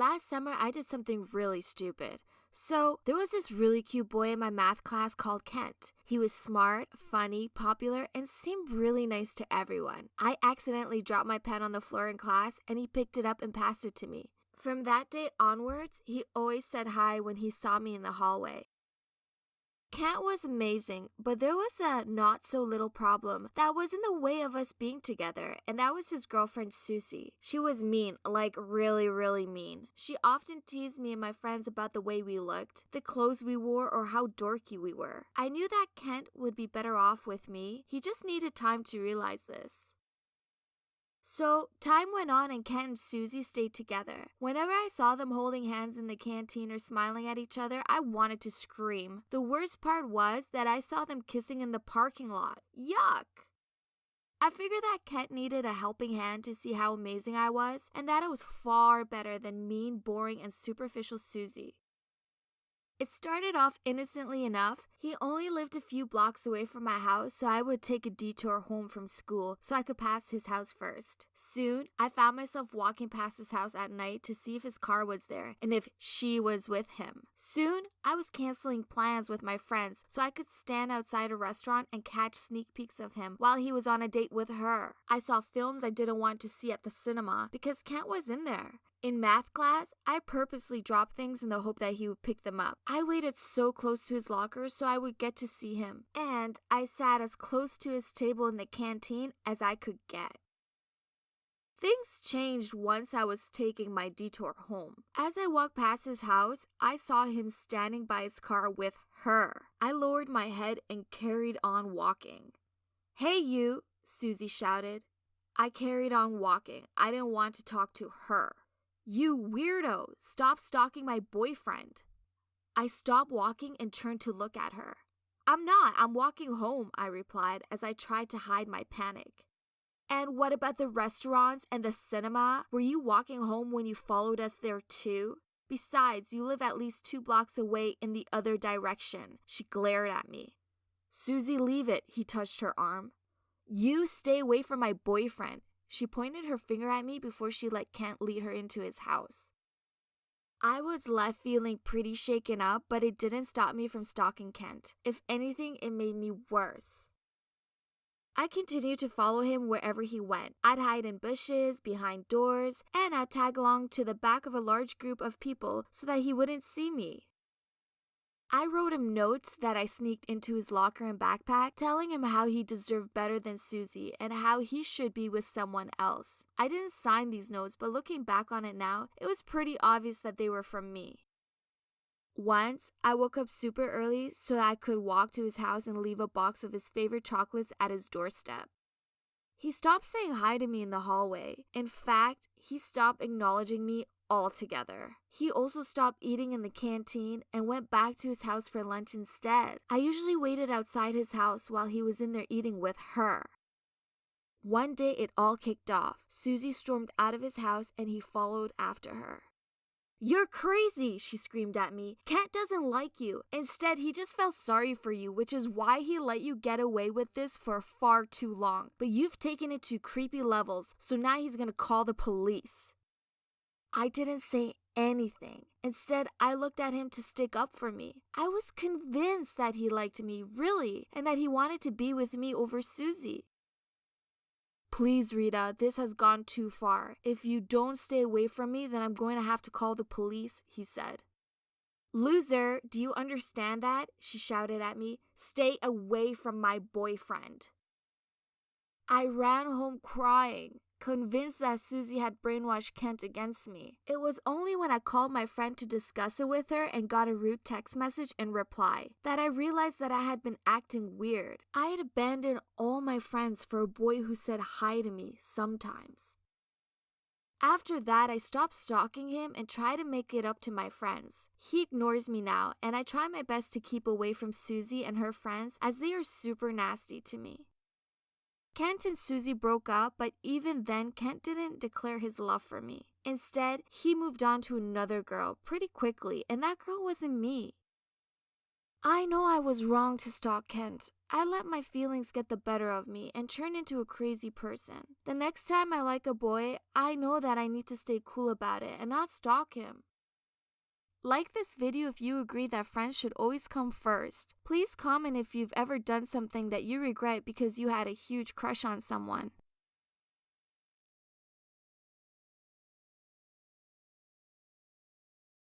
last summer I did something really stupid. So, there was this really cute boy in my math class called Kent. He was smart, funny, popular, and seemed really nice to everyone. I accidentally dropped my pen on the floor in class, and he picked it up and passed it to me. From that day onwards, he always said hi when he saw me in the hallway. Kent was amazing, but there was a not-so-little problem that was in the way of us being together, and that was his girlfriend Susie. She was mean, like really, really mean. She often teased me and my friends about the way we looked, the clothes we wore, or how dorky we were. I knew that Kent would be better off with me. He just needed time to realize this. So, time went on and Kent and Susie stayed together. Whenever I saw them holding hands in the canteen or smiling at each other, I wanted to scream. The worst part was that I saw them kissing in the parking lot. Yuck! I figured that Kent needed a helping hand to see how amazing I was, and that I was far better than mean, boring, and superficial Susie. It started off innocently enough. He only lived a few blocks away from my house, so I would take a detour home from school so I could pass his house first. Soon, I found myself walking past his house at night to see if his car was there and if she was with him. Soon, I was canceling plans with my friends so I could stand outside a restaurant and catch sneak peeks of him while he was on a date with her. I saw films I didn't want to see at the cinema because Kent was in there. In math class, I purposely dropped things in the hope that he would pick them up. I waited so close to his locker so I would get to see him, and I sat as close to his table in the canteen as I could get. Things changed once I was taking my detour home. As I walked past his house, I saw him standing by his car with her. I lowered my head and carried on walking. "Hey you," Susie shouted. I carried on walking. I didn't want to talk to her. "You weirdo, stop stalking my boyfriend." I stopped walking and turned to look at her. "I'm not, I'm walking home," I replied as I tried to hide my panic. "And what about the restaurants and the cinema? Were you walking home when you followed us there too? Besides, you live at least 2 blocks away in the other direction." She glared at me. "Susie, leave it," he touched her arm. "You stay away from my boyfriend." She pointed her finger at me before she let Kent lead her into his house. I was left feeling pretty shaken up, but it didn't stop me from stalking Kent. If anything, it made me worse. I continued to follow him wherever he went. I'd hide in bushes, behind doors, and I'd tag along to the back of a large group of people so that he wouldn't see me. I wrote him notes that I sneaked into his locker and backpack, telling him how he deserved better than Susie and how he should be with someone else. I didn't sign these notes, but looking back on it now, it was pretty obvious that they were from me. Once, I woke up super early so that I could walk to his house and leave a box of his favorite chocolates at his doorstep. He stopped saying hi to me in the hallway. In fact, he stopped acknowledging me altogether. He also stopped eating in the canteen and went back to his house for lunch instead. I usually waited outside his house while he was in there eating with her. One day it all kicked off. Susie stormed out of his house and he followed after her. "You're crazy," she screamed at me. "Kent doesn't like you. Instead, he just felt sorry for you, which is why he let you get away with this for far too long. But you've taken it to creepy levels, so now he's gonna call the police." I didn't say anything. Instead, I looked at him to stick up for me. I was convinced that he liked me, really, and that he wanted to be with me over Susie. "Please, Rita, this has gone too far. If you don't stay away from me, then I'm going to have to call the police," he said. "Loser, do you understand that?" she shouted at me. "Stay away from my boyfriend." I ran home crying, convinced that Susie had brainwashed Kent against me. It was only when I called my friend to discuss it with her and got a rude text message in reply that I realized that I had been acting weird. I had abandoned all my friends for a boy who said hi to me sometimes. After that, I stopped stalking him and tried to make it up to my friends. He ignores me now, and I try my best to keep away from Susie and her friends as they are super nasty to me. Kent and Susie broke up, but even then, Kent didn't declare his love for me. Instead, he moved on to another girl pretty quickly, and that girl wasn't me. I know I was wrong to stalk Kent. I let my feelings get the better of me and turn into a crazy person. The next time I like a boy, I know that I need to stay cool about it and not stalk him. Like this video if you agree that friends should always come first. Please comment if you've ever done something that you regret because you had a huge crush on someone.